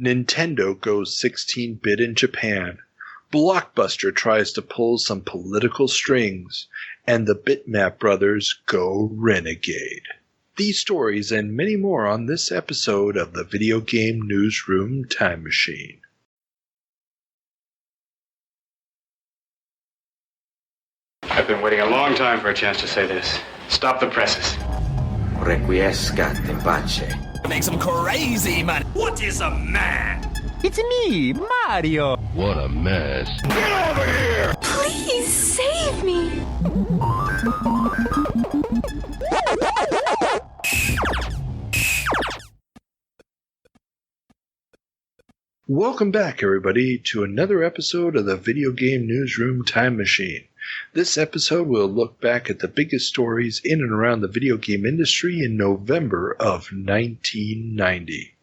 Nintendo goes 16-bit in Japan. Blockbuster tries to pull some political strings. And the Bitmap Brothers go Renegade. These stories and many more on this episode of the Video Game Newsroom Time Machine. I've been waiting a long time for a chance to say this. Stop the presses. Requiescat in pace. Makes him crazy, man. What is a man? It's me, Mario. What a mess. Get over here! Please save me. Welcome back, everybody, to another episode of the Video Game Newsroom Time Machine. This episode will look back at the biggest stories in and around the video game industry in November of 1990.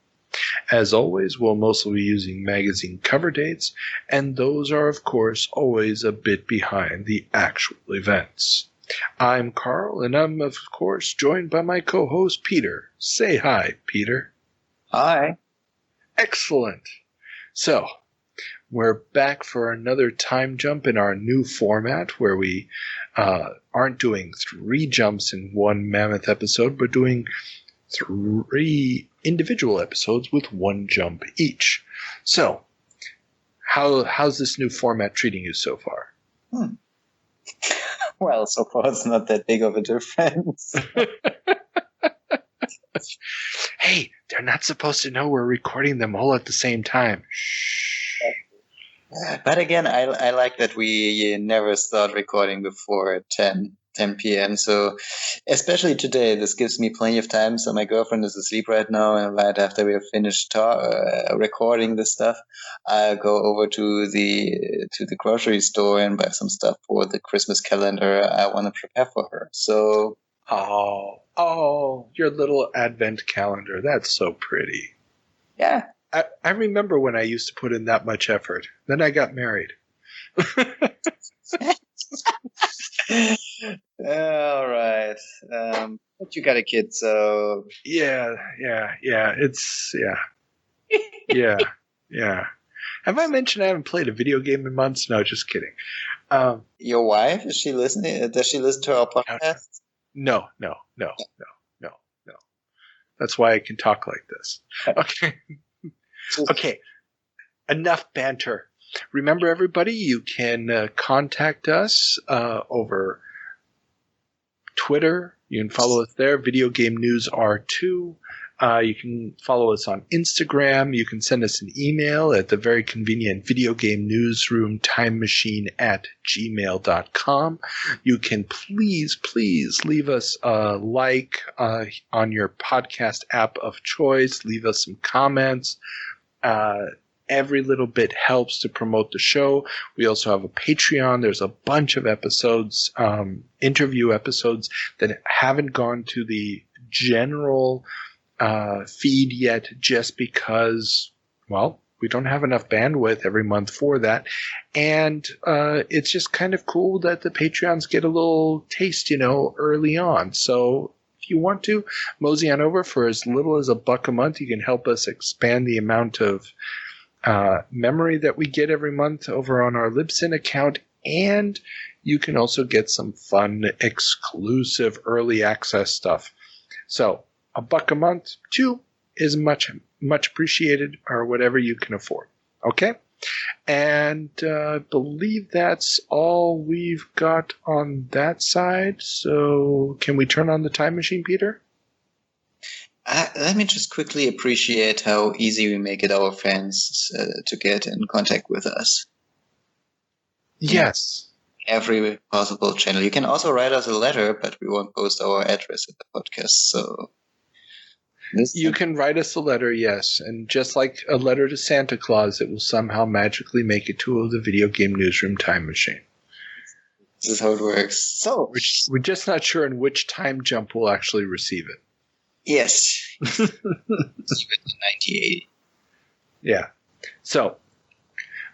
As always, we'll mostly be using magazine cover dates, and those are, of course, always a bit behind the actual events. I'm Carl, and I'm, of course, joined by my co-host, Peter. Say hi, Peter. Hi. Excellent. So, we're back for another time jump in our new format where we aren't doing 3 jumps in one mammoth episode, but doing 3 individual episodes with 1 jump each. So, how's this new format treating you so far? Well, so far it's not that big of a difference. Hey, they're not supposed to know we're recording them all at the same time. Shh. But again, I like that we never start recording before 10 p.m. So especially today, this gives me plenty of time. So my girlfriend is asleep right now, and right after we have finished recording this stuff, I'll go over to the grocery store and buy some stuff for the Christmas calendar I want to prepare for her. So oh, your little advent calendar. That's so pretty. Yeah. I remember when I used to put in that much effort. Then I got married. All right. But you got a kid, so... Yeah. It's, yeah. Yeah. Have I mentioned I haven't played a video game in months? No, just kidding. Your wife, is she listening? Does she listen to our podcast? No. That's why I can talk like this. Okay. Okay. Enough banter. Remember, everybody, you can contact us over Twitter. You can follow us there, Video Game News R2. You can follow us on Instagram. You can send us an email at the very convenient Video Game Newsroom Time Machine at gmail.com. You can please leave us a like on your podcast app of choice. Leave us some comments. Every little bit helps to promote the show. We also have a Patreon. There's a bunch of episodes, interview episodes that haven't gone to the general feed yet just because, well, we don't have enough bandwidth every month for that. And it's just kind of cool that the Patreons get a little taste, early on. So if you want to, mosey on over for as little as $1 a month. You can help us expand the amount of memory that we get every month over on our Libsyn account, and you can also get some fun, exclusive early access stuff. So $1 a month, 2 is much appreciated, or whatever you can afford. Okay? And I believe that's all we've got on that side. So can we turn on the time machine, Peter? Let me just quickly appreciate how easy we make it our fans to get in contact with us. Yes. Every possible channel. You can also write us a letter, but we won't post our address in the podcast. So you can write us a letter, yes. And just like a letter to Santa Claus, it will somehow magically make it to the Video Game Newsroom Time Machine. This is how it works. So we're just not sure in which time jump we'll actually receive it. Yes. 1980. Yeah. So,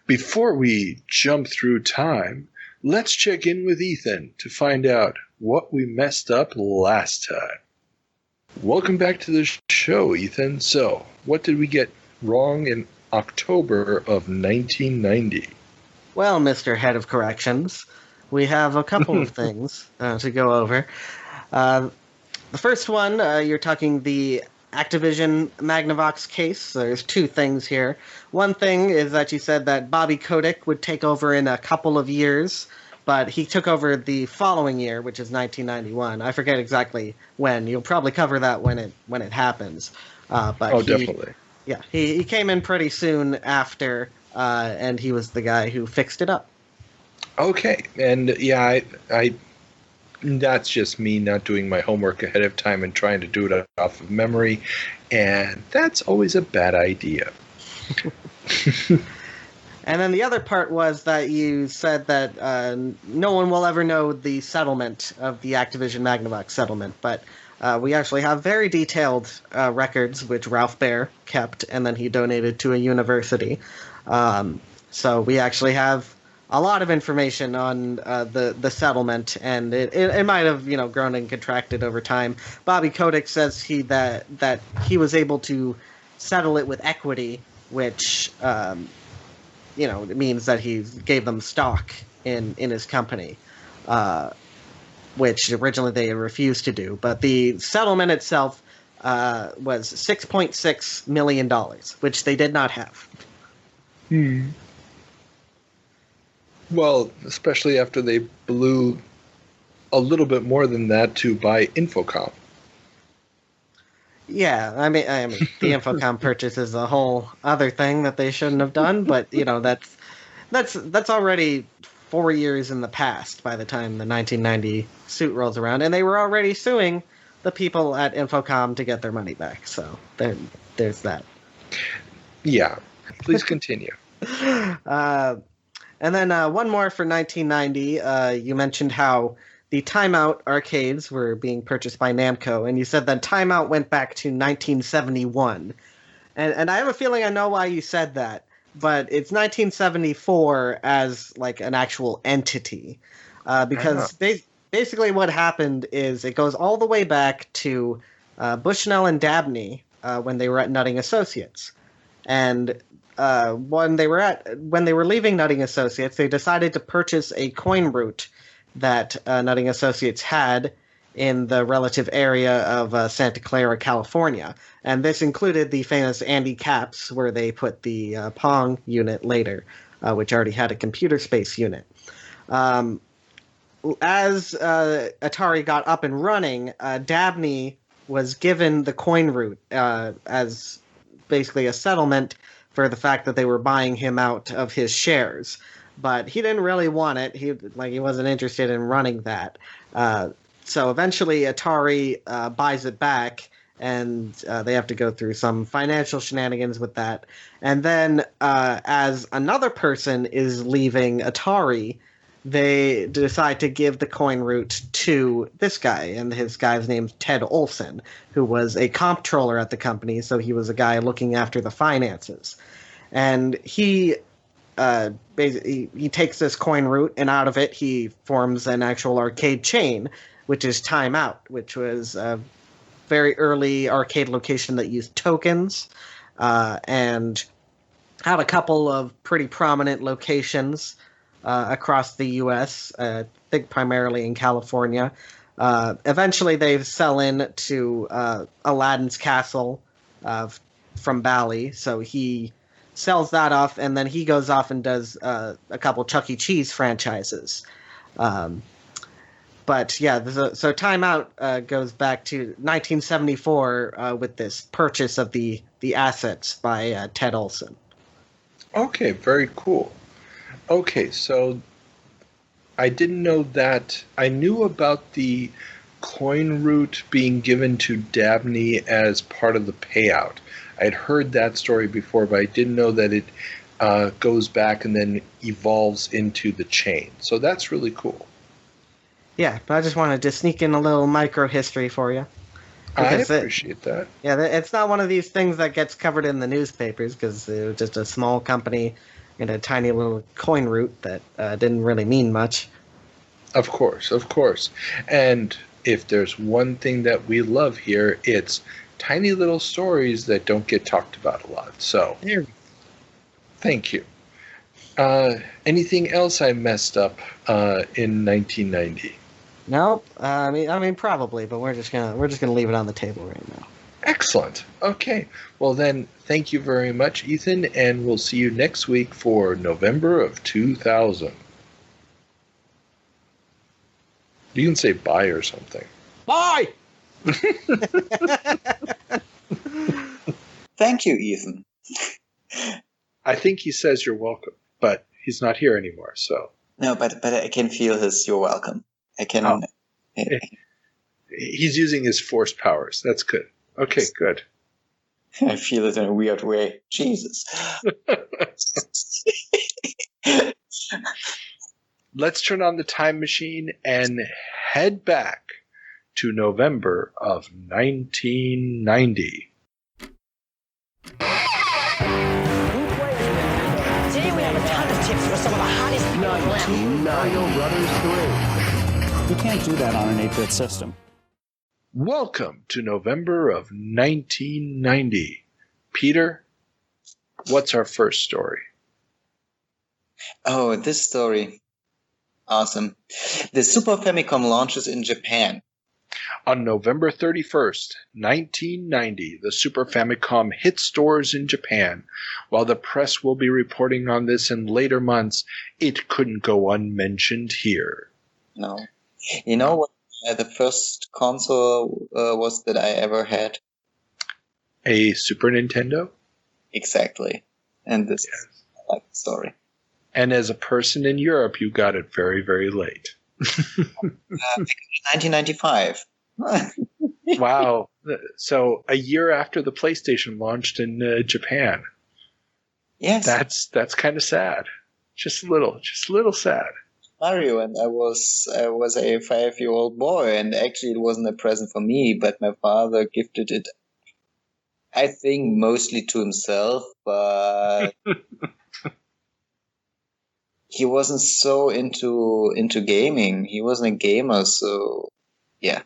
before we jump through time, let's check in with Ethan to find out what we messed up last time. Welcome back to the show, Ethan. So, what did we get wrong in October of 1990. Well, Mr. Head of Corrections, we have a couple of things to go over. The first one, you're talking the Activision Magnavox case. There's two things here. One thing is that you said that Bobby Kotick would take over in a couple of years, but he took over the following year, which is 1991. I forget exactly when. You'll probably cover that when it happens. Definitely. Yeah, he came in pretty soon after, and he was the guy who fixed it up. Okay, and yeah, I that's just me not doing my homework ahead of time and trying to do it off of memory, and that's always a bad idea. And then the other part was that you said that no one will ever know the settlement of the Activision Magnavox settlement, but we actually have very detailed records, which Ralph Baer kept, and then he donated to a university. So we actually have a lot of information on the settlement, and it might have grown and contracted over time. Bobby Kotick says that he was able to settle it with equity, which it means that he gave them stock in his company, which originally they refused to do. But the settlement itself was $6.6 million, which they did not have. Well, especially after they blew a little bit more than that to buy Infocom. Yeah, I mean, the Infocom purchase is a whole other thing that they shouldn't have done, but that's already 4 years in the past by the time the 1990 suit rolls around, and they were already suing the people at Infocom to get their money back. So there's that. Yeah, please continue. And then one more for 1990. You mentioned how the Timeout arcades were being purchased by Namco, and you said that Timeout went back to 1971. And I have a feeling I know why you said that, but it's 1974 as like an actual entity. Because basically what happened is it goes all the way back to Bushnell and Dabney when they were at Nutting Associates. And when they were leaving Nutting Associates, they decided to purchase a coin route that Nutting Associates had in the relative area of Santa Clara, California. And this included the famous Andy Caps, where they put the Pong unit later, which already had a computer space unit. As Atari got up and running, Dabney was given the coin route as basically a settlement for the fact that they were buying him out of his shares. But he didn't really want it. He wasn't interested in running that. So eventually Atari buys it back, and they have to go through some financial shenanigans with that. And then as another person is leaving Atari, they decide to give the coin route to this guy, and his guy's name's Ted Olson, who was a comptroller at the company, so he was a guy looking after the finances. And he basically he takes this coin route, and out of it he forms an actual arcade chain, which is Time Out, which was a very early arcade location that used tokens, and had a couple of pretty prominent locations across the U.S., I think primarily in California. Eventually they sell in to Aladdin's Castle from Bally, so he sells that off, and then he goes off and does a couple Chuck E. Cheese franchises. But yeah, so Time Out goes back to 1974 with this purchase of the assets by Ted Olson. Okay, very cool. Okay, so I didn't know that. I knew about the coin route being given to Dabney as part of the payout. I'd heard that story before, but I didn't know that it goes back and then evolves into the chain. So that's really cool. Yeah, but I just wanted to sneak in a little micro history for you. I appreciate that. Yeah, it's not one of these things that gets covered in the newspapers because it was just a small company in a tiny little coin route that didn't really mean much. Of course, of course. And if there's one thing that we love here, it's tiny little stories that don't get talked about a lot. So, thank you. Anything else I messed up in 1990? Nope. I mean, probably, but we're just gonna leave it on the table right now. Excellent. Okay. Well, then, thank you very much, Ethan, and we'll see you next week for November of 2000. You can say bye or something. Bye! Thank you, Ethan. I think he says you're welcome, but he's not here anymore, so. No, but I can feel his "you're welcome." I can. Oh. He's using his force powers. That's good. Okay, good. I feel it in a weird way. Jesus. Let's turn on the time machine and head back to November of 1990. Today we have a ton of tips for some of the hottest people around. Mario Brothers 3. You can't do that on an 8-bit system. Welcome to November of 1990. Peter, what's our first story? Oh, this story. Awesome. The Super Famicom launches in Japan. On November 31st, 1990, the Super Famicom hit stores in Japan. While the press will be reporting on this in later months, it couldn't go unmentioned here. No. You know what the first console was that I ever had? A Super Nintendo? Exactly. And this is like the story. And as a person in Europe, you got it very, very late. 1995. Wow. So a year after the PlayStation launched in Japan. Yes. That's kind of sad. Just a little sad. Mario, and I was a 5-year-old boy, and actually it wasn't a present for me, but my father gifted it, I think, mostly to himself, but he wasn't so into gaming. He wasn't a gamer, so yeah.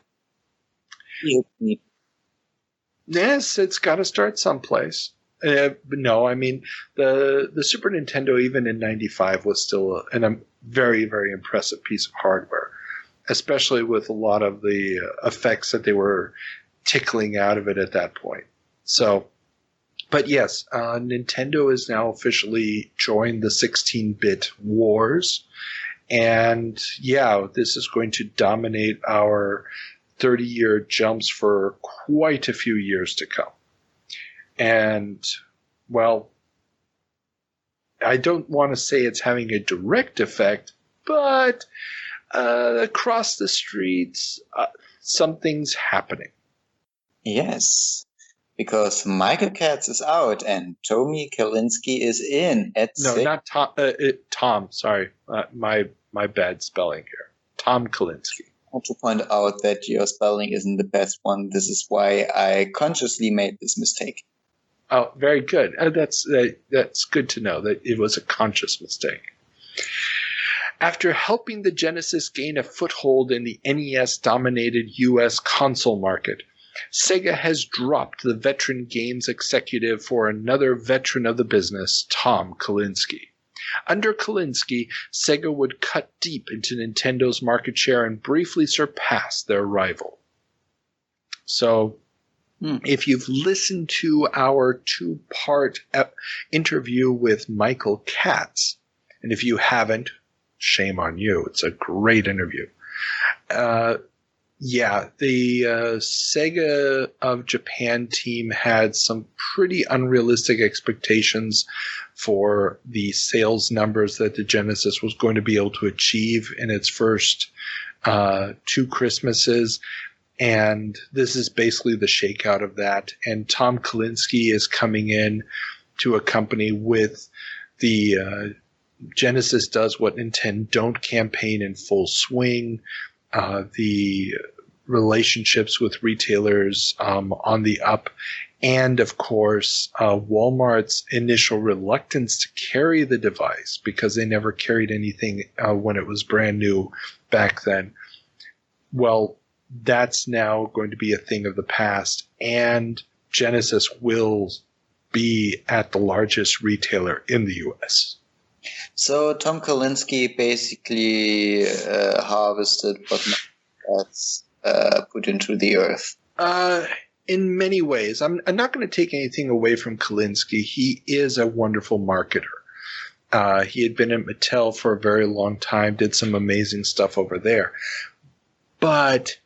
Yes, it's got to start someplace. No, I mean the Super Nintendo, even in '95, was still a very, very impressive piece of hardware, especially with a lot of the effects that they were tickling out of it at that point. So, but yes, Nintendo has now officially joined the 16-bit wars, and yeah, this is going to dominate our 30-year jumps for quite a few years to come. And, well, I don't want to say it's having a direct effect, but across the streets, something's happening. Yes, because Michael Katz is out and Tommy Kalinske is in at No, not Tom. Tom, sorry. My bad spelling here. Tom Kalinske. I want to point out that your spelling isn't the best one. This is why I consciously made this mistake. Oh, very good. That's good to know that it was a conscious mistake. After helping the Genesis gain a foothold in the NES-dominated U.S. console market, Sega has dropped the veteran games executive for another veteran of the business, Tom Kalinske. Under Kalinske, Sega would cut deep into Nintendo's market share and briefly surpass their rival. So, if you've listened to our two-part interview with Michael Katz, and if you haven't, shame on you. It's a great interview. Yeah, the Sega of Japan team had some pretty unrealistic expectations for the sales numbers that the Genesis was going to be able to achieve in its first two Christmases. And this is basically the shakeout of that. And Tom Kalinske is coming in to a company with the Genesis does what Nintendo don't campaign in full swing. The relationships with retailers on the up. And, of course, Walmart's initial reluctance to carry the device because they never carried anything when it was brand new back then. Well, that's now going to be a thing of the past, and Genesis will be at the largest retailer in the U.S. So Tom Kalinske basically harvested what that's put into the earth. In many ways. I'm not going to take anything away from Kalinske. He is a wonderful marketer. He had been at Mattel for a very long time, did some amazing stuff over there. But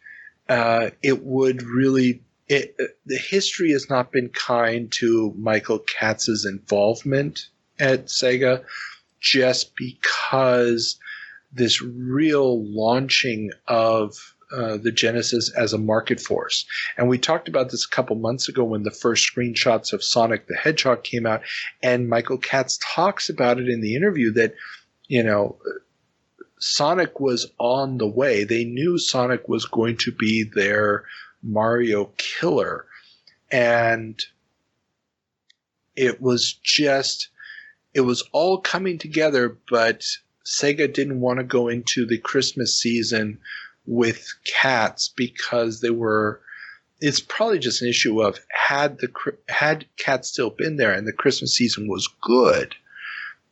it would really... the history has not been kind to Michael Katz's involvement at Sega, just because this real launching of the Genesis as a market force. And we talked about this a couple months ago when the first screenshots of Sonic the Hedgehog came out, and Michael Katz talks about it in the interview that, you know, Sonic was on the way. They knew Sonic was going to be their Mario killer. And it was all coming together, but Sega didn't want to go into the Christmas season with Katz because it's probably just an issue of had Katz still been there and the Christmas season was good,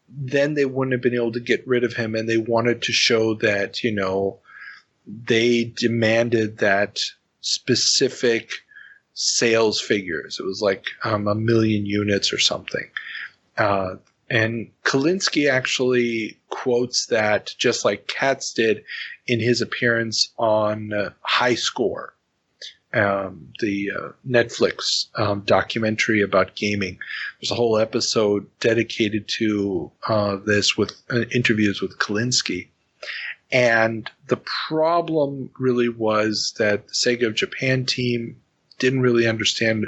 then they wouldn't have been able to get rid of him, and they wanted to show that, you know, they demanded that specific sales figures. It was like 1 million units or something. And Kalinske actually quotes that just like Katz did in his appearance on High Score, the Netflix documentary about gaming. There's a whole episode dedicated to this with interviews with Kalinske. And the problem really was that the Sega of Japan team didn't really understand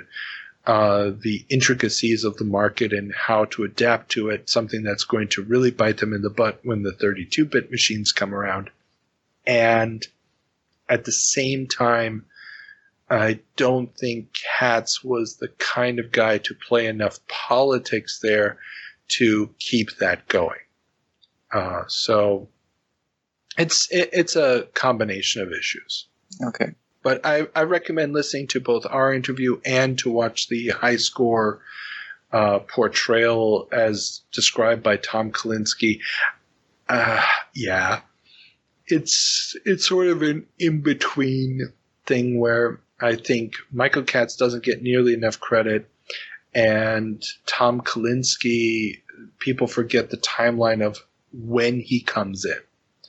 the intricacies of the market and how to adapt to it, something that's going to really bite them in the butt when the 32-bit machines come around. And at the same time, I don't think Katz was the kind of guy to play enough politics there to keep that going. So it's a combination of issues. Okay. But I recommend listening to both our interview and to watch the High Score portrayal as described by Tom Kalinske. Yeah, it's sort of an in-between thing where I think Michael Katz doesn't get nearly enough credit, and Tom Kalinske, people forget the timeline of when he comes in.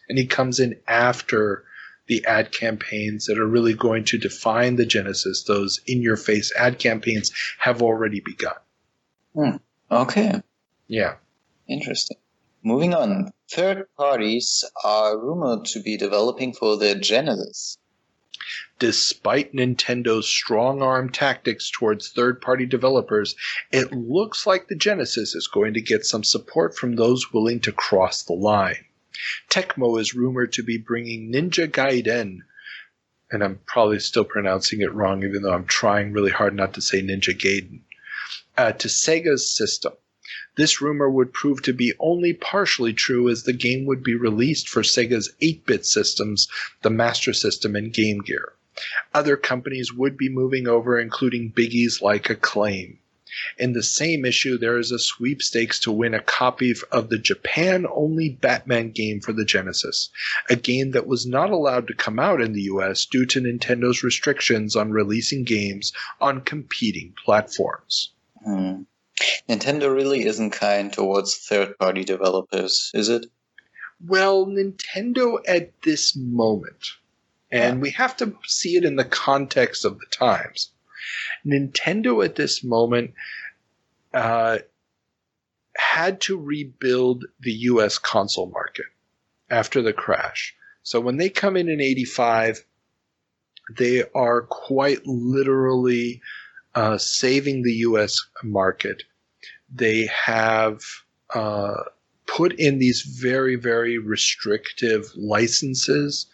And he comes in after the ad campaigns that are really going to define the Genesis. Those in-your-face ad campaigns have already begun. Okay. Yeah. Interesting. Moving on. Third parties are rumored to be developing for the Genesis. Despite Nintendo's strong-arm tactics towards third-party developers, it looks like the Genesis is going to get some support from those willing to cross the line. Tecmo is rumored to be bringing Ninja Gaiden, and I'm probably still pronouncing it wrong even though I'm trying really hard not to say Ninja Gaiden, to Sega's system. This rumor would prove to be only partially true, as the game would be released for Sega's 8-bit systems, the Master System, and Game Gear. Other companies would be moving over, including biggies like Acclaim. In the same issue, there is a sweepstakes to win a copy of the Japan-only Batman game for the Genesis, a game that was not allowed to come out in the US due to Nintendo's restrictions on releasing games on competing platforms. Nintendo really isn't kind towards third-party developers, is it? Well, Nintendo at this moment, and we have to see it in the context of the times, Nintendo at this moment had to rebuild the U.S. console market after the crash. So when they come in 85, they are quite literally saving the U.S. market. They have put in these very, very restrictive licenses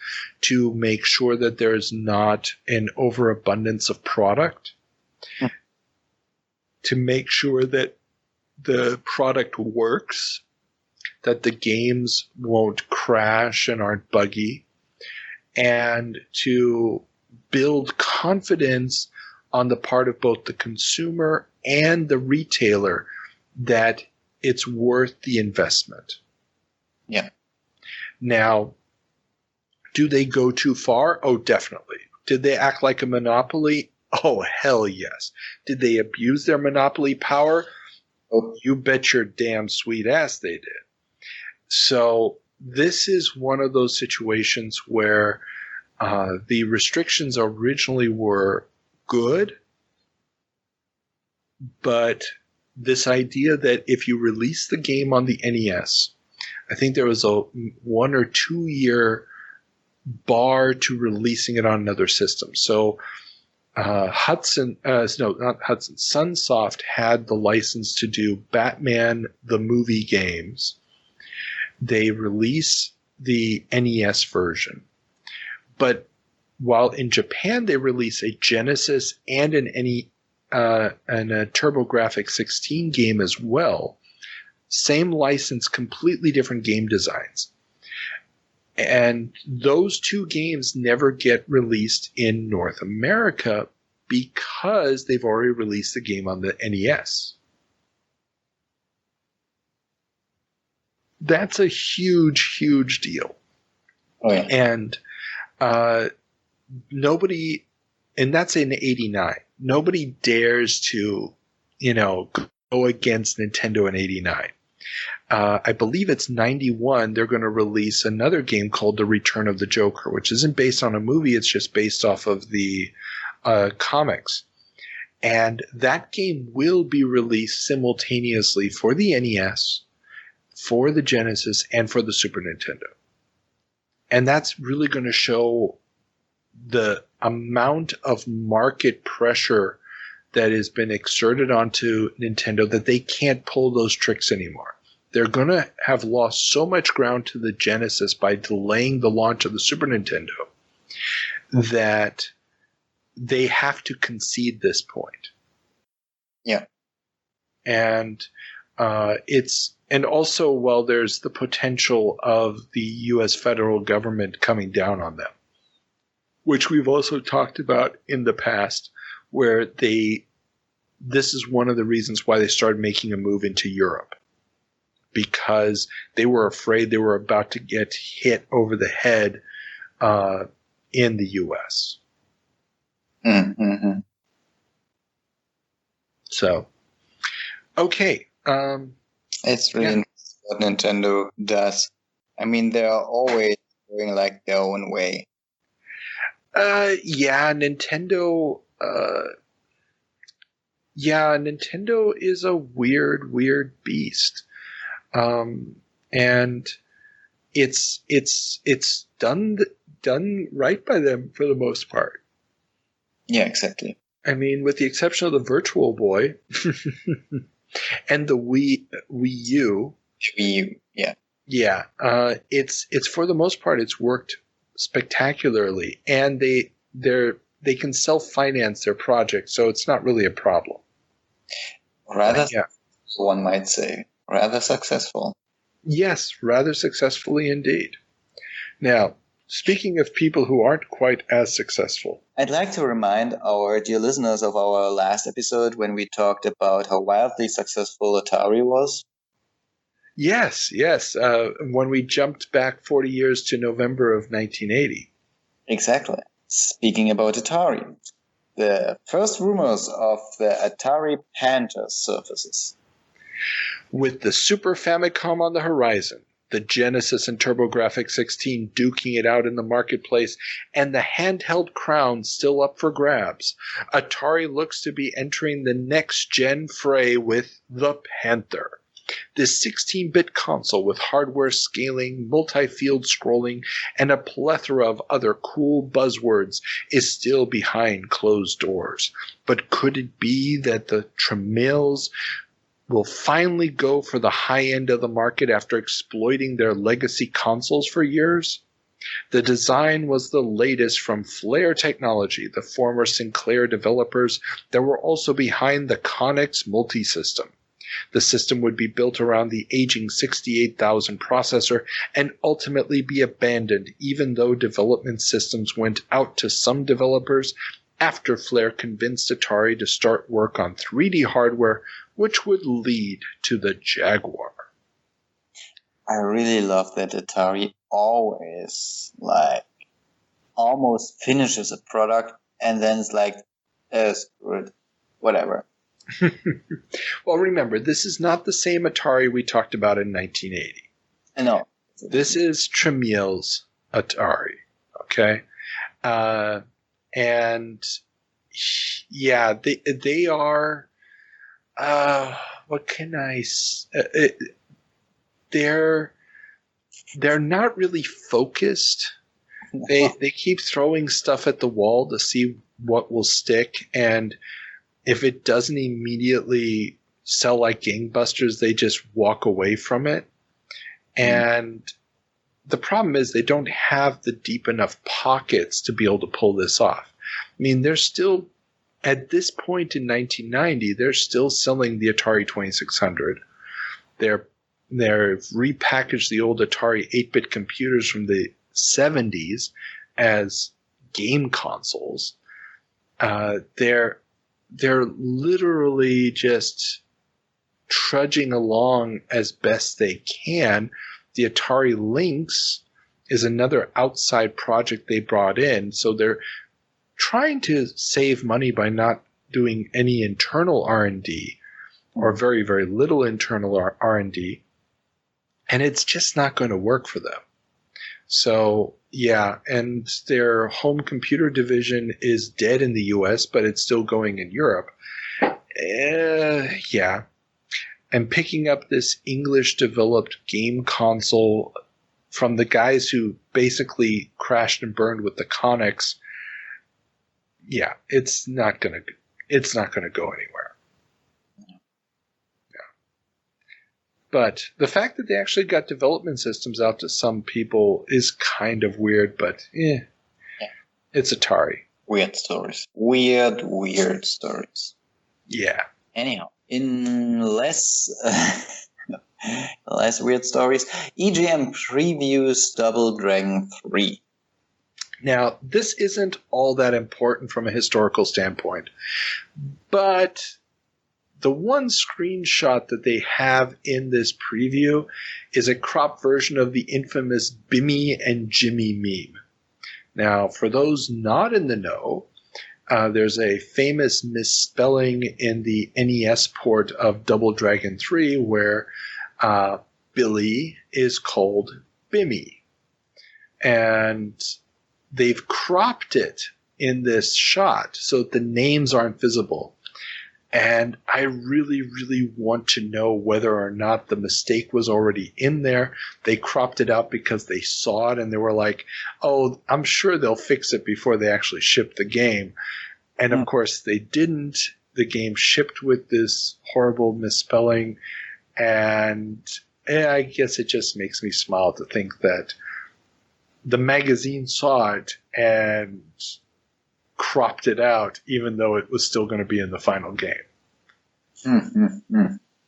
to make sure that there's not an overabundance of product, to make sure that the product works, that the games won't crash and aren't buggy, and to build confidence on the part of both the consumer and the retailer that it's worth the investment. Yeah. Now, do they go too far? Oh, definitely. Did they act like a monopoly? Oh, hell yes. Did they abuse their monopoly power? Oh, you bet your damn sweet ass they did. So this is one of those situations where the restrictions originally were good, but this idea that if you release the game on the NES, I think there was a 1 or 2 year bar to releasing it on another system. So Sunsoft had the license to do Batman the movie games. They release the NES version. But while in Japan they release a Genesis and a TurboGrafx 16 game as well, same license, completely different game designs. And those two games never get released in North America because they've already released the game on the NES. That's a huge, huge deal. Oh, yeah. And nobody, and that's in '89. Nobody dares to, go against Nintendo in '89. I believe it's '91. They're going to release another game called The Return of the Joker, which isn't based on a movie. It's just based off of the comics. And that game will be released simultaneously for the NES, for the Genesis, and for the Super Nintendo. And that's really going to show the amount of market pressure that has been exerted onto Nintendo that they can't pull those tricks anymore. They're going to have lost so much ground to the Genesis by delaying the launch of the Super Nintendo that they have to concede this point. Yeah. And and also, well, there's the potential of the U.S. federal government coming down on them, which we've also talked about in the past, where this is one of the reasons why they started making a move into Europe, because they were afraid they were about to get hit over the head in the U.S. Mm-hmm. So, okay. It's really interesting what Nintendo does. I mean, they are always going like their own way. Nintendo. Nintendo is a weird beast, and it's done right by them for the most part. Yeah, exactly. I mean, with the exception of the Virtual Boy and the Wii U. Wii U, yeah. Yeah, it's for the most part it's worked spectacularly, and they can self-finance their project, so it's not really a problem. Rather, one might say, rather successful. Yes, rather successfully indeed. Now, speaking of people who aren't quite as successful, I'd like to remind our dear listeners of our last episode when we talked about how wildly successful Atari was. Yes. When we jumped back 40 years to November of 1980. Exactly. Speaking about Atari, the first rumors of the Atari Panther surfaces. With the Super Famicom on the horizon, the Genesis and TurboGrafx 16 duking it out in the marketplace, and the handheld crown still up for grabs, Atari looks to be entering the next-gen fray with the Panther. This 16-bit console with hardware scaling, multi-field scrolling, and a plethora of other cool buzzwords is still behind closed doors. But could it be that the Tramiels will finally go for the high end of the market after exploiting their legacy consoles for years? The design was the latest from Flare Technology, the former Sinclair developers that were also behind the Connex multisystem. The system would be built around the aging 68,000 processor and ultimately be abandoned, even though development systems went out to some developers after Flair convinced Atari to start work on 3D hardware, which would lead to the Jaguar. I really love that Atari always, almost finishes a product and then it's like, screw it, whatever. Well, remember, this is not the same Atari we talked about in 1980. No. This is Tramiel's Atari, okay? And yeah, they are, what can I say? They're not really focused. They keep throwing stuff at the wall to see what will stick, and if it doesn't immediately sell like gangbusters, they just walk away from it. And the problem is they don't have the deep enough pockets to be able to pull this off. I mean, they're still, at this point in 1990, they're still selling the Atari 2600. They've repackaged the old Atari 8-bit computers from the 70s as game consoles. They're literally just trudging along as best they can. The Atari Lynx is another outside project they brought in, so they're trying to save money by not doing any internal R&D or very, very little internal R&D, and it's just not going to work for them. So, yeah, and their home computer division is dead in the US, but it's still going in Europe. Yeah. And picking up this English-developed game console from the guys who basically crashed and burned with the Connex, yeah, it's not gonna go anywhere. But the fact that they actually got development systems out to some people is kind of weird, but it's Atari. Weird stories. Weird stories. Yeah. Anyhow, in less weird stories, EGM previews Double Dragon 3. Now, this isn't all that important from a historical standpoint, but the one screenshot that they have in this preview is a cropped version of the infamous Bimmy and Jimmy meme. Now, for those not in the know, there's a famous misspelling in the NES port of Double Dragon 3 where Billy is called Bimmy. And they've cropped it in this shot so that the names aren't visible. And I really, really want to know whether or not the mistake was already in there. They cropped it out because they saw it and they were like, oh, I'm sure they'll fix it before they actually ship the game. And of course they didn't. The game shipped with this horrible misspelling. And I guess it just makes me smile to think that the magazine saw it and cropped it out, even though it was still going to be in the final game.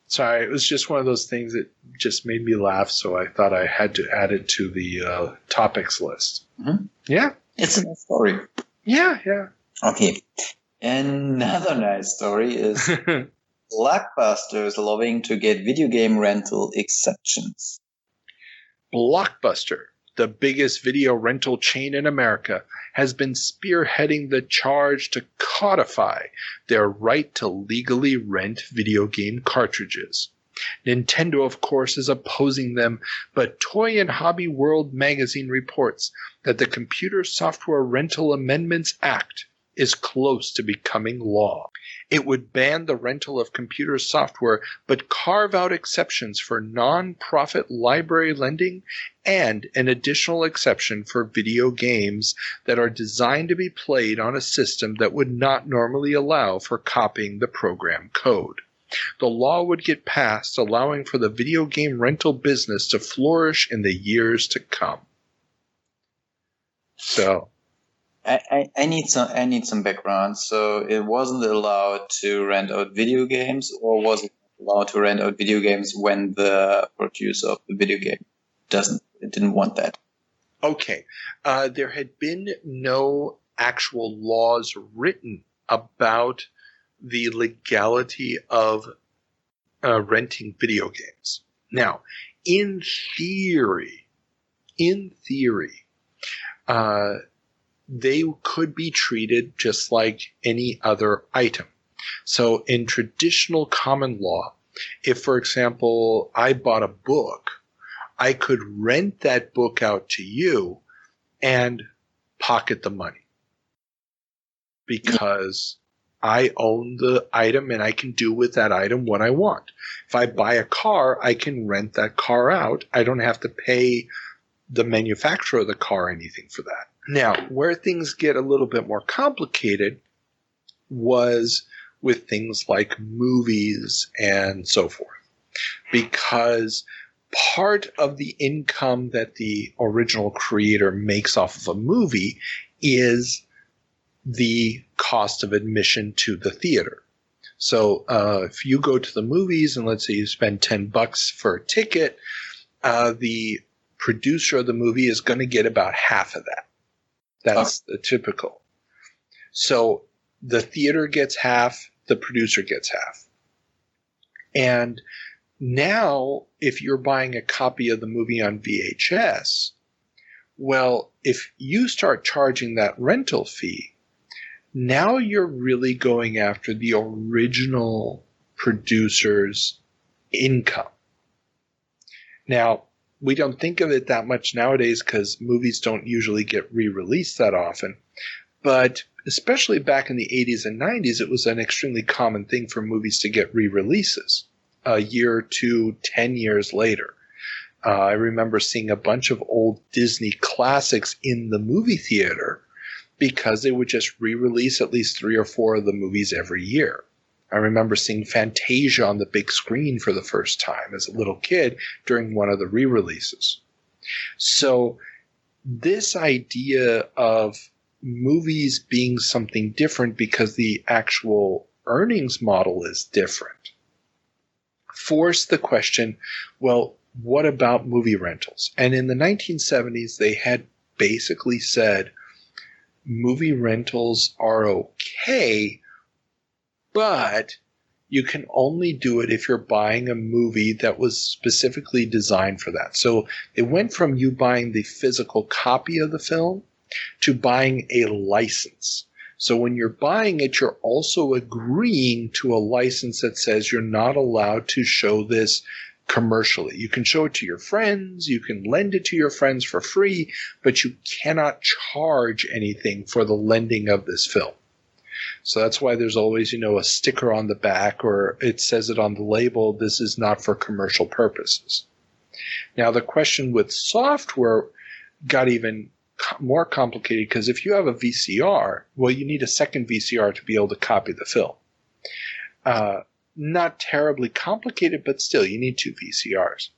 Sorry, it was just one of those things that just made me laugh, so I thought I had to add it to the topics list. Yeah. It's a nice story. Yeah. Okay. Another nice story is Blockbuster is lobbying to get video game rental exceptions. Blockbuster, the biggest video rental chain in America, has been spearheading the charge to codify their right to legally rent video game cartridges. Nintendo, of course, is opposing them, but Toy and Hobby World magazine reports that the Computer Software Rental Amendments Act is close to becoming law. It would ban the rental of computer software, but carve out exceptions for non-profit library lending and an additional exception for video games that are designed to be played on a system that would not normally allow for copying the program code. The law would get passed, allowing for the video game rental business to flourish in the years to come. So I need some background. So it wasn't allowed to rent out video games, or was it allowed to rent out video games when the producer of the video game didn't want that. Okay. There had been no actual laws written about the legality of renting video games. Now, in theory, they could be treated just like any other item. So in traditional common law, if, for example, I bought a book, I could rent that book out to you and pocket the money because I own the item and I can do with that item what I want. If I buy a car, I can rent that car out. I don't have to pay the manufacturer of the car anything for that. Now, where things get a little bit more complicated was with things like movies and so forth, because part of the income that the original creator makes off of a movie is the cost of admission to the theater. So if you go to the movies and let's say you spend $10 for a ticket, the producer of the movie is going to get about half of that. That's the typical. So the theater gets half, the producer gets half. And now, if you're buying a copy of the movie on VHS, well, if you start charging that rental fee, now you're really going after the original producer's income. Now, we don't think of it that much nowadays because movies don't usually get re-released that often. But especially back in the 80s and 90s, it was an extremely common thing for movies to get re-releases a year or two, 10 years later. I remember seeing a bunch of old Disney classics in the movie theater because they would just re-release at least 3 or 4 of the movies every year. I remember seeing Fantasia on the big screen for the first time as a little kid during one of the re-releases. So this idea of movies being something different because the actual earnings model is different forced the question, well, what about movie rentals? And in the 1970s, they had basically said movie rentals are okay, but you can only do it if you're buying a movie that was specifically designed for that. So it went from you buying the physical copy of the film to buying a license. So when you're buying it, you're also agreeing to a license that says you're not allowed to show this commercially. You can show it to your friends, you can lend it to your friends for free, but you cannot charge anything for the lending of this film. So that's why there's always, a sticker on the back, or it says it on the label, this is not for commercial purposes. Now the question with software got even more complicated because if you have a VCR, well, you need a second VCR to be able to copy the film. Not terribly complicated, but still, you need 2 VCRs.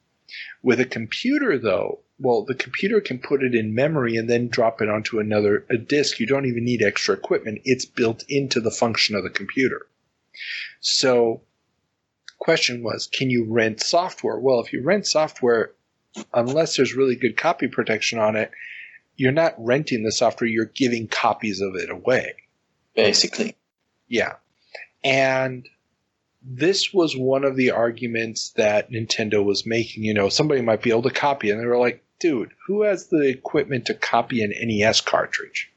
With a computer, though, well, the computer can put it in memory and then drop it onto a disk. You don't even need extra equipment. It's built into the function of the computer. So, question was, can you rent software? Well, if you rent software, unless there's really good copy protection on it, you're not renting the software, you're giving copies of it away. Basically. Yeah. And this was one of the arguments that Nintendo was making. Somebody might be able to copy it. And they were like, dude, who has the equipment to copy an NES cartridge?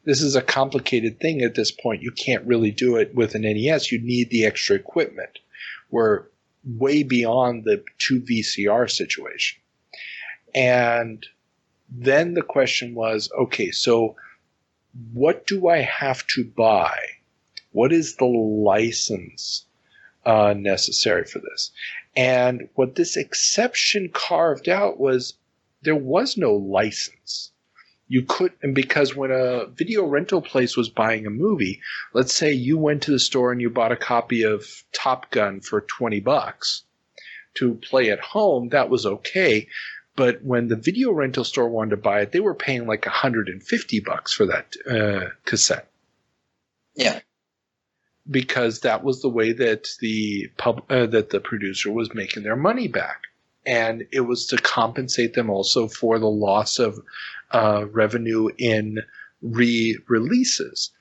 This is a complicated thing at this point. You can't really do it with an NES. You need the extra equipment. We're way beyond the 2 VCR situation. And then the question was, okay, so what do I have to buy? What is the license necessary for this? And what this exception carved out was there was no license. You could, and because when a video rental place was buying a movie, let's say you went to the store and you bought a copy of Top Gun for $20 to play at home, that was okay. But when the video rental store wanted to buy it, they were paying like $150 for that cassette. Yeah. because that was the way that the producer was making their money back. And it was to compensate them also for the loss of revenue in re-releases.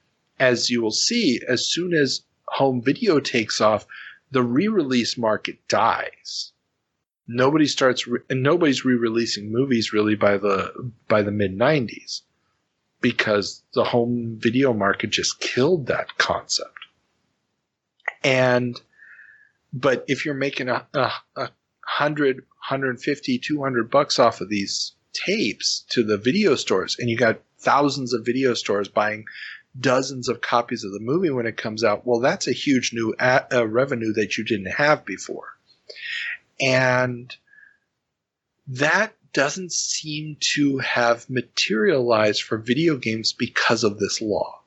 As you will see, as soon as home video takes off, the re-release market dies. Nobody's re-releasing movies really by the mid-90s, because the home video market just killed that concept. But if you're making a $100, $150, $200 off of these tapes to the video stores, and you got thousands of video stores buying dozens of copies of the movie when it comes out, well, that's a huge new revenue that you didn't have before. And that doesn't seem to have materialized for video games because of this law.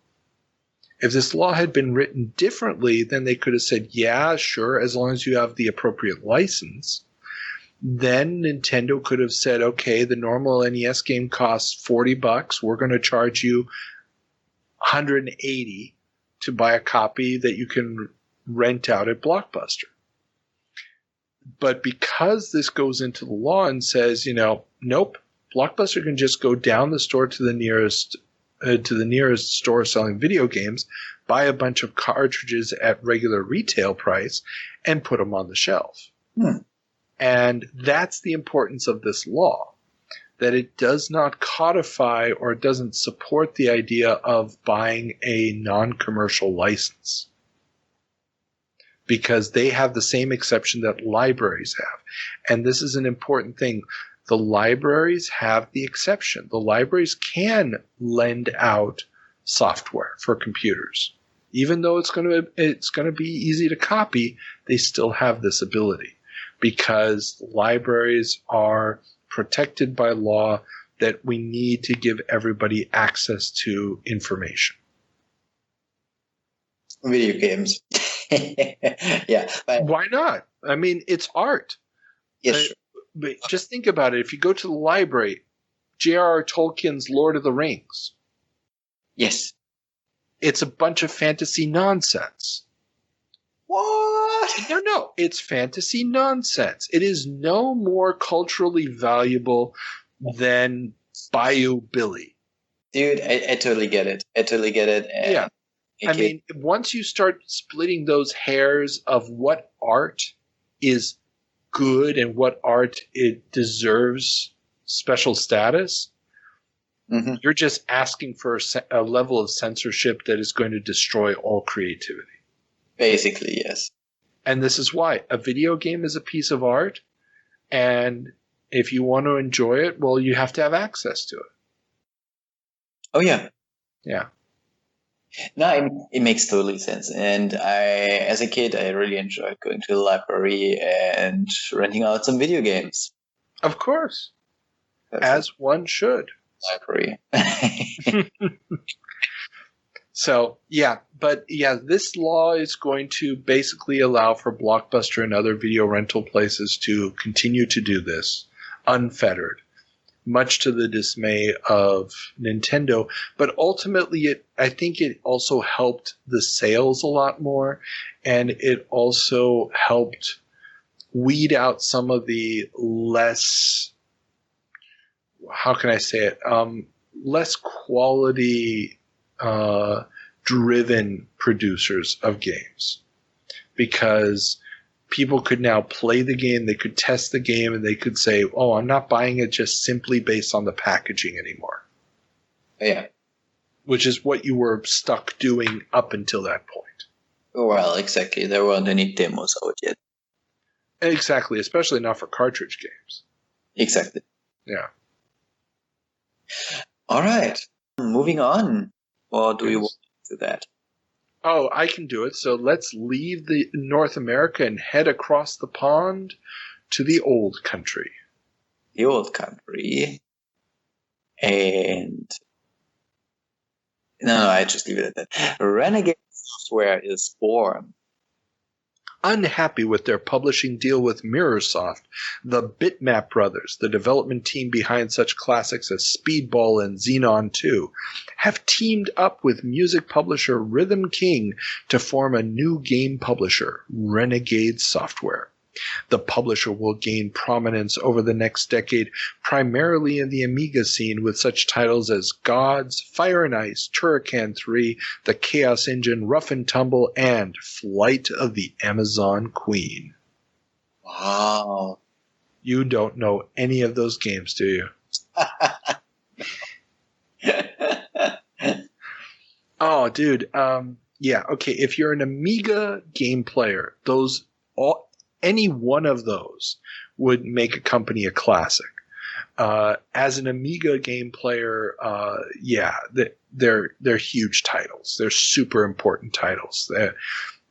If this law had been written differently, then they could have said, yeah, sure, as long as you have the appropriate license. Then Nintendo could have said, okay, the normal NES game costs $40. We're going to charge you $180 to buy a copy that you can rent out at Blockbuster. But because this goes into the law and says, nope, Blockbuster can just go down the store to the nearest store selling video games, buy a bunch of cartridges at regular retail price, and put them on the shelf. And that's the importance of this law, that it does not codify or it doesn't support the idea of buying a non-commercial license, because they have the same exception that libraries have. And this is an important thing. The libraries have the exception. The libraries can lend out software for computers. Even though it's going to be easy to copy, they still have this ability, because libraries are protected by law that we need to give everybody access to information. Video games. Yeah. Why not? I mean, it's art. Yes. But just think about it. If you go to the library, J.R.R. Tolkien's Lord of the Rings. Yes. It's a bunch of fantasy nonsense. What? No. It's fantasy nonsense. It is no more culturally valuable than Bayou Billy. Dude, I totally get it. And yeah. I mean, once you start splitting those hairs of what art is good and what art it deserves special status, you're just asking for a level of censorship that is going to destroy all creativity. Basically, yes. And this is why a video game is a piece of art, and if you want to enjoy it, well, you have to have access to it. Oh, yeah. Yeah. No, it makes totally sense. And as a kid, I really enjoyed going to the library and renting out some video games. Of course. As one should. Library. So, this law is going to basically allow for Blockbuster and other video rental places to continue to do this unfettered, much to the dismay of Nintendo. But ultimately, I think it also helped the sales a lot more, and it also helped weed out some of the less, how can I say it, less quality driven producers of games, because people could now play the game, they could test the game, and they could say, oh, I'm not buying it just simply based on the packaging anymore. Yeah. Which is what you were stuck doing up until that point. Well, exactly. There weren't any demos out yet. Exactly, especially not for cartridge games. Exactly. Yeah. All right. Moving on. Or do you want to do that? Oh, I can do it. So let's leave the North America and head across the pond to the old country. The old country. And no, I just leave it at that. Renegade software is born. Unhappy with their publishing deal with Mirrorsoft, the Bitmap Brothers, the development team behind such classics as Speedball and Xenon 2, have teamed up with music publisher Rhythm King to form a new game publisher, Renegade Software. The publisher will gain prominence over the next decade, primarily in the Amiga scene, with such titles as Gods, Fire and Ice, Turrican 3, The Chaos Engine, Rough and Tumble, and Flight of the Amazon Queen. Wow. You don't know any of those games, do you? Oh, dude. Yeah, okay. If you're an Amiga game player, any one of those would make a company a classic. As an Amiga game player, yeah, they're huge titles. They're super important titles.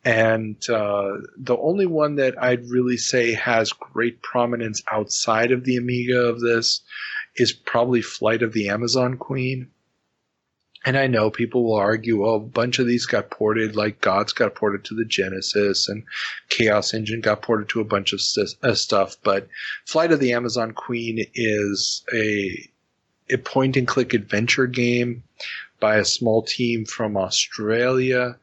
And the only one that I'd really say has great prominence outside of the Amiga of this is probably Flight of the Amazon Queen. And I know people will argue, well, a bunch of these got ported, like Gods got ported to the Genesis, and Chaos Engine got ported to a bunch of stuff. But Flight of the Amazon Queen is a point-and-click adventure game by a small team from Australia.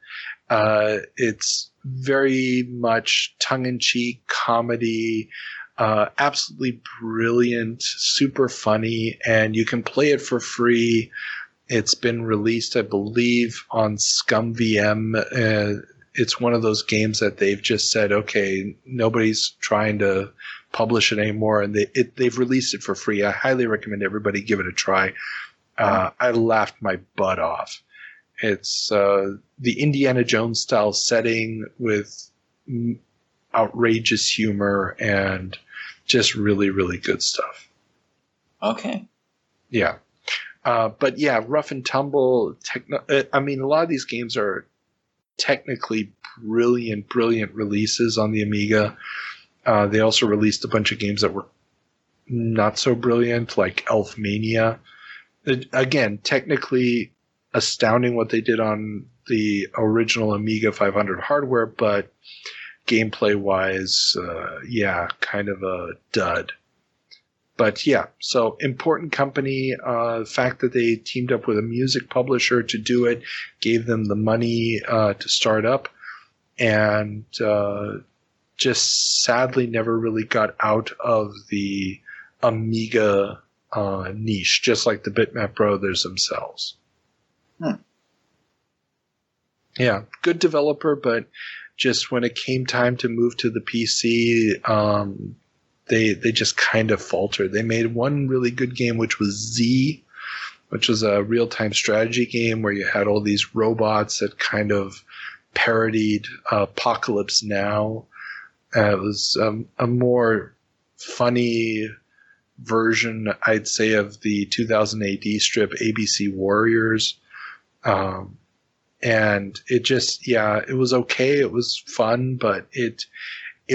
It's very much tongue-in-cheek comedy, absolutely brilliant, super funny, and you can play it for free. It's been released, I believe, on ScumVM. It's one of those games that they've just said, okay, nobody's trying to publish it anymore, and they've released it for free. I highly recommend everybody give it a try. I laughed my butt off. It's the Indiana Jones style setting with outrageous humor and just really, really good stuff. Okay. Yeah. But yeah, Rough and Tumble, I mean, a lot of these games are technically brilliant releases on the Amiga. They also released a bunch of games that were not so brilliant, like Elfmania. Again, technically astounding what they did on the original Amiga 500 hardware, but gameplay-wise, yeah, kind of a dud. But yeah, so important company. The fact that they teamed up with a music publisher to do it gave them the money to start up, and just sadly never really got out of the Amiga niche, just like the Bitmap Brothers themselves. Yeah, good developer, but just when it came time to move to the PC, they just kind of faltered. They made one really good game, which was Z, which was a real-time strategy game where you had all these robots that kind of parodied Apocalypse Now. It was a more funny version, I'd say, of the 2000 AD strip ABC Warriors. And it just, yeah, it was okay. It was fun, but it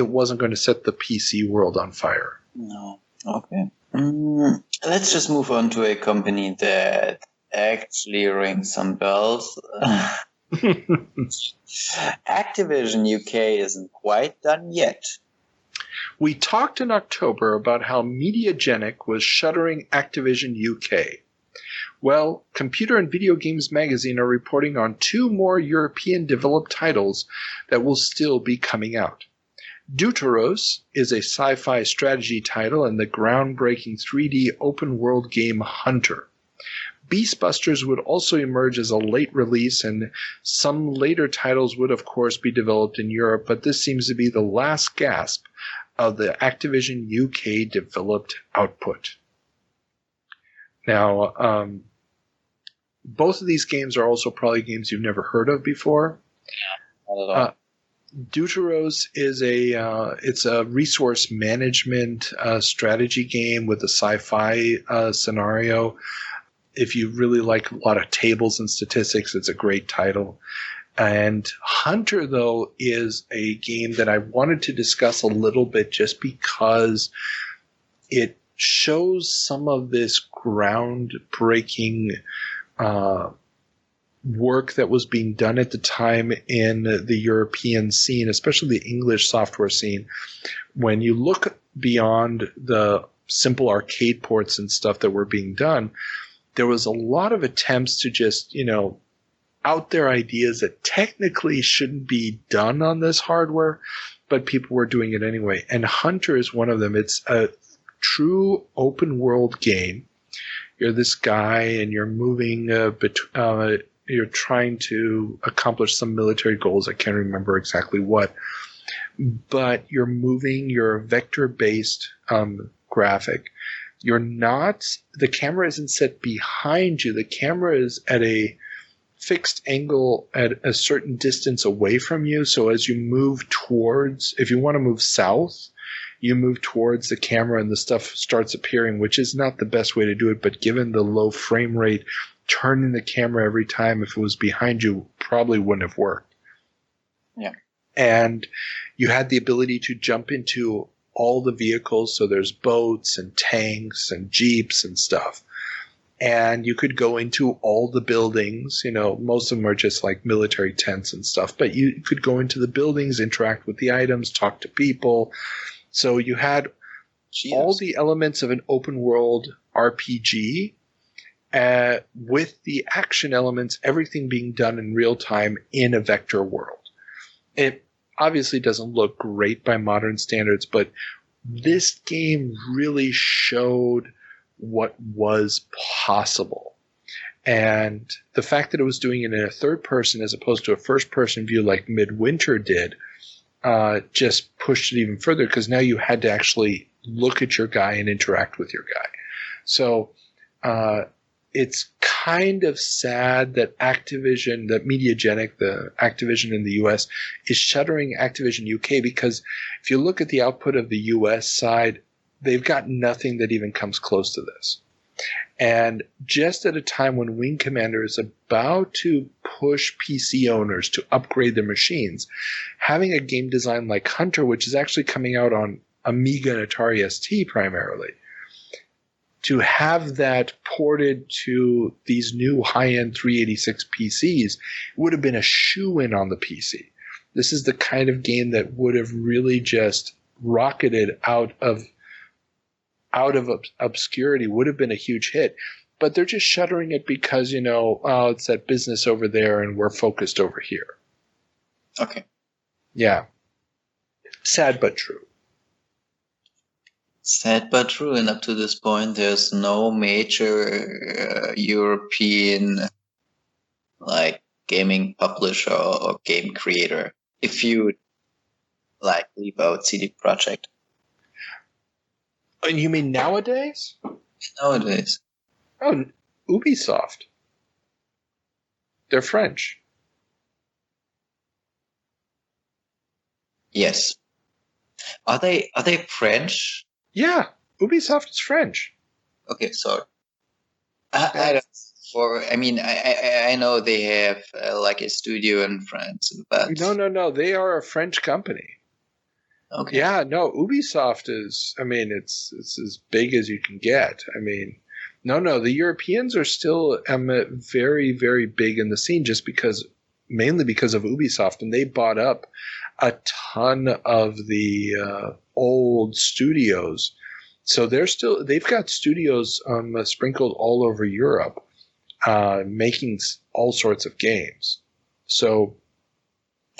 wasn't going to set the PC world on fire. No. Okay. Let's just move on to a company that actually rings some bells. Activision UK isn't quite done yet. We talked in October about how Mediagenic was shuttering Activision UK. Well, Computer and Video Games Magazine are reporting on 2 more European-developed titles that will still be coming out. Deuteros is a sci-fi strategy title and the groundbreaking 3D open-world game Hunter. Beastbusters would also emerge as a late release, and some later titles would, of course, be developed in Europe, but this seems to be the last gasp of the Activision UK developed output. Now, both of these games are also probably games you've never heard of before. Not at all. Deuteros is it's a resource management strategy game with a sci-fi scenario. If you really like a lot of tables and statistics, it's a great title. And Hunter, though, is a game that I wanted to discuss a little bit just because it shows some of this groundbreaking work that was being done at the time in the European scene, especially the English software scene. When you look beyond the simple arcade ports and stuff that were being done, there was a lot of attempts to just, out there ideas that technically shouldn't be done on this hardware, but people were doing it anyway. And Hunter is one of them. It's a true open world game. You're this guy and you're moving you're trying to accomplish some military goals. I can't remember exactly what, but you're moving. You're a vector-based graphic. The camera isn't set behind you. The camera is at a fixed angle at a certain distance away from you. So as you move towards, if you want to move south, you move towards the camera and the stuff starts appearing, which is not the best way to do it. But given the low frame rate, turning the camera every time, if it was behind you, probably wouldn't have worked. Yeah. And you had the ability to jump into all the vehicles. So there's boats and tanks and jeeps and stuff. And you could go into all the buildings. Most of them are just like military tents and stuff. But you could go into the buildings, interact with the items, talk to people. So you had all the elements of an open world RPG with the action elements, everything being done in real time in a vector world. It obviously doesn't look great by modern standards, but this game really showed what was possible. And the fact that it was doing it in a third person as opposed to a first person view like Midwinter did just pushed it even further, because now you had to actually look at your guy and interact with your guy. So it's kind of sad that Activision, that Mediagenic, the Activision in the US, is shuttering Activision UK, because if you look at the output of the US side, they've got nothing that even comes close to this. And just at a time when Wing Commander is about to push PC owners to upgrade their machines, having a game design like Hunter, which is actually coming out on Amiga and Atari ST primarily, to have that ported to these new high-end 386 PCs would have been a shoo-in on the PC. This is the kind of game that would have really just rocketed out of obscurity, would have been a huge hit. But they're just shuttering it because, it's that business over there and we're focused over here. Okay. Yeah. Sad but true. Sad but true. And up to this point, there's no major European gaming publisher or game creator, if you leave out CD Projekt. You mean nowadays? Nowadays. Oh, Ubisoft. They're French. Yes. Are they French? Yeah, Ubisoft is French. Okay, sorry. I know they have a studio in France, but no. They are a French company. Okay. Yeah, no. Ubisoft is. It's as big as you can get. No. The Europeans are still very, very big in the scene, mainly because of Ubisoft, and they bought up a ton of the old studios. So they've got studios sprinkled all over Europe, making all sorts of games. So,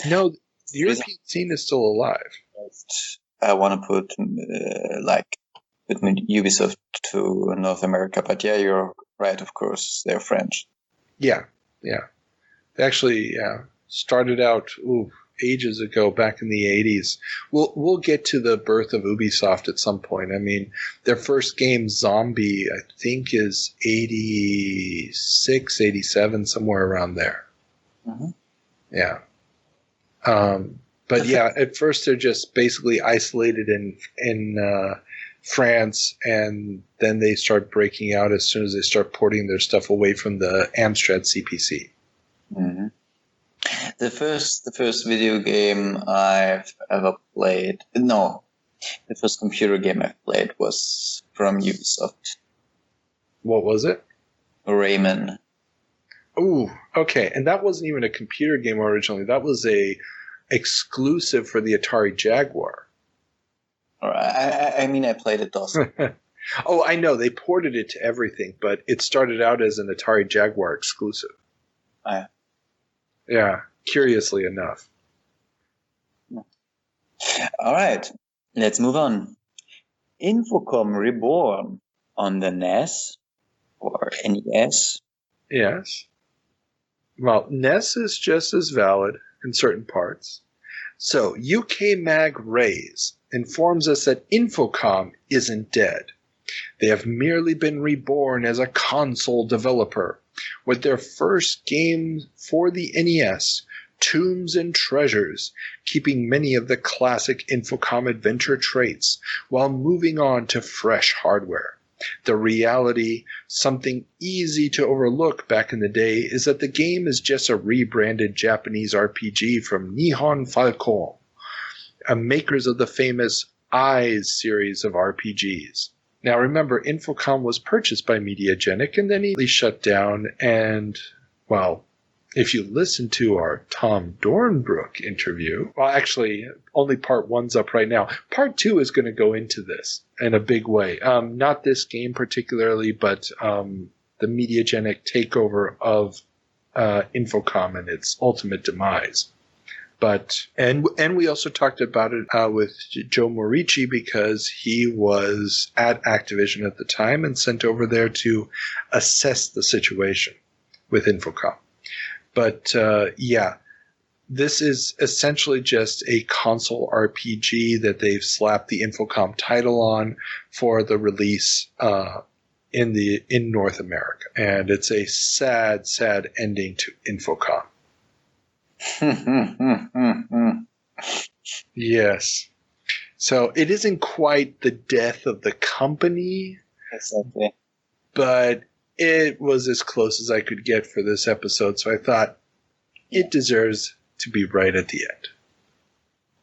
no, the European scene is still alive. I want to put Ubisoft to North America, but yeah, you're right. Of course, they're French. Yeah. They actually started out ages ago, back in the 80s. We'll get to the birth of Ubisoft at some point. Their first game, Zombie, I think is 86, 87, somewhere around there. Mm-hmm. Yeah. But yeah, at first they're just basically isolated in France, and then they start breaking out as soon as they start porting their stuff away from the Amstrad CPC. Mm-hmm. The first video game I've ever played, the first computer game I've played was from Ubisoft. What was it? Rayman. Ooh, okay. And that wasn't even a computer game originally. That was a exclusive for the Atari Jaguar. I mean, I played it also. Oh, I know. They ported it to everything, but it started out as an Atari Jaguar exclusive. Yeah, curiously enough. All right, let's move on. Infocom Reborn on the NES or NES. Yes. Well, NES is just as valid in certain parts. So, UK Mag Rays informs us that Infocom isn't dead. They have merely been reborn as a console developer, with their first game for the NES, Tombs and Treasures, keeping many of the classic Infocom adventure traits while moving on to fresh hardware. The reality, something easy to overlook back in the day, is that the game is just a rebranded Japanese RPG from Nihon Falcom, makers of the famous Eyes series of RPGs. Now remember, Infocom was purchased by Mediagenic and then he shut down, and, well, if you listen to our Tom Dornbrook interview, well, actually, only part 1's up right now. Part 2 is going to go into this in a big way. Not this game particularly, but the Mediagenic takeover of Infocom and its ultimate demise. But and we also talked about it with Joe Morici, because he was at Activision at the time and sent over there to assess the situation with Infocom. But yeah, this is essentially just a console RPG that they've slapped the Infocom title on for the release in North America, and it's a sad, sad ending to Infocom. Yes. So it isn't quite the death of the company, Exactly. but it was as close as I could get for this episode, so I thought it deserves to be right at the end.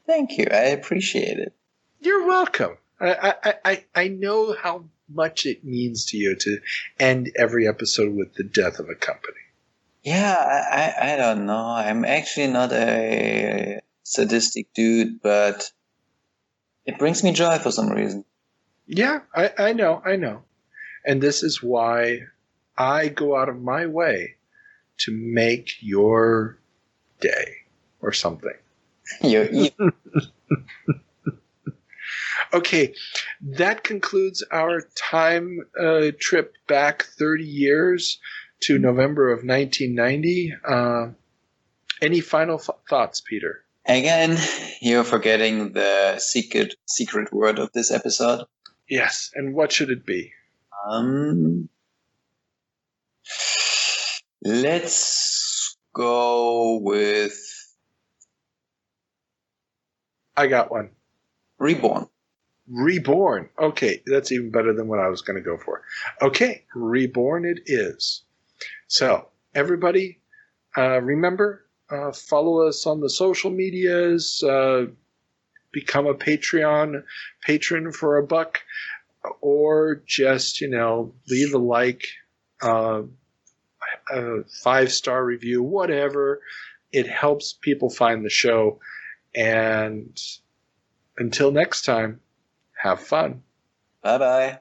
Thank you. I appreciate it. You're welcome. I know how much it means to you to end every episode with the death of a company. Yeah, I don't know. I'm actually not a sadistic dude, but it brings me joy for some reason. Yeah, I know. And this is why I go out of my way to make your day or something. You're evil. Okay, that concludes our time trip back 30 years to November of 1990. Any final thoughts, Peter? Again, you're forgetting the secret word of this episode. Yes, and what should it be? Let's go with... I got one. Reborn. Reborn. Okay, that's even better than what I was going to go for. Okay, Reborn it is. So, everybody, remember, follow us on the social medias, become a Patreon patron for $1, or just, leave a like, a 5-star review, whatever. It helps people find the show. And until next time, have fun. Bye-bye.